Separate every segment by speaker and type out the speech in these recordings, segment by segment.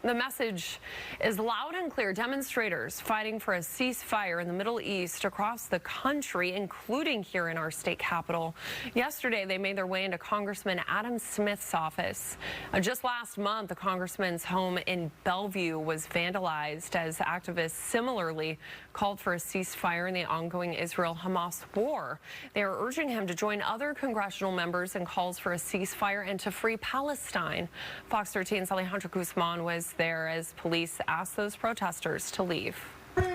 Speaker 1: The message is loud and clear. Demonstrators fighting for a ceasefire in the Middle East across the country, including here in our state capital. Yesterday, they made their way into Congressman Adam Smith's office. Just last month, the congressman's home in Bellevue was vandalized as activists similarly called for a ceasefire in the ongoing Israel-Hamas war. They are urging him to join other congressional members in calls for a ceasefire and to free Palestine. Fox 13's Alejandro Guzman was there as police asked those protesters to leave.
Speaker 2: Free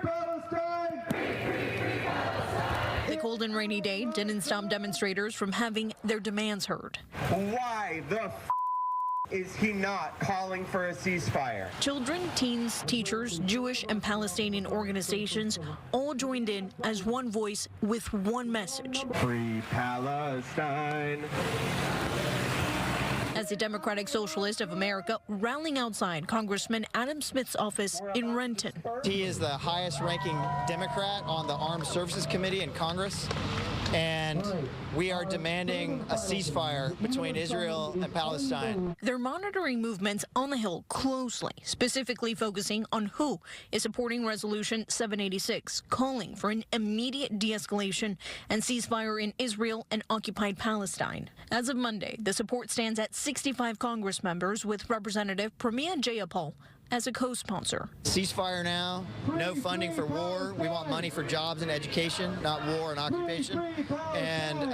Speaker 2: Palestine! Free Palestine!
Speaker 3: The cold and rainy day didn't stop demonstrators from having their demands heard.
Speaker 4: Why the is he not calling for a ceasefire?
Speaker 3: Children, teens, teachers, Jewish and Palestinian organizations all joined in as one voice with one message.
Speaker 4: Free Palestine.
Speaker 3: As the Democratic Socialist of America rallying outside Congressman Adam Smith's office in Renton.
Speaker 5: He is the highest ranking Democrat on the Armed Services Committee in Congress, and we are demanding a ceasefire between Israel and Palestine.
Speaker 3: They're monitoring movements on the Hill closely, specifically focusing on who is supporting Resolution 786, calling for an immediate de-escalation and ceasefire in Israel and occupied Palestine. As of Monday, the support stands at 65 Congress members, with Representative Pramila Jayapal as a co-sponsor.
Speaker 5: Ceasefire now, no funding for war. We want money for jobs and education, not war and occupation. And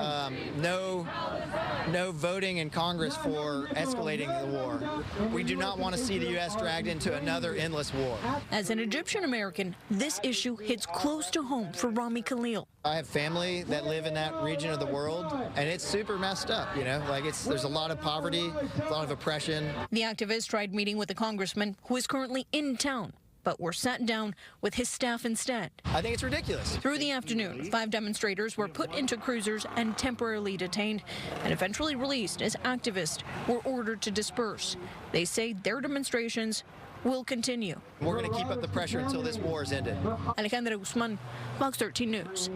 Speaker 5: no voting in Congress for escalating the war. We do not want to see the U.S. dragged into another endless war.
Speaker 3: As an Egyptian American, this issue hits close to home for Rami Khalil.
Speaker 5: I have family that live in that region of the world, and it's super messed up, you know? Like, there's a lot of poverty, a lot of oppression.
Speaker 3: The activist tried meeting with the congressman, who is currently in town, but were sat down with his staff instead.
Speaker 5: I think it's ridiculous.
Speaker 3: Through the afternoon, 5 demonstrators were put into cruisers and temporarily detained and eventually released as activists were ordered to disperse. They say their demonstrations will continue.
Speaker 5: We're going to keep up the pressure until this war is ended.
Speaker 3: Alejandro Guzman, Fox 13 News.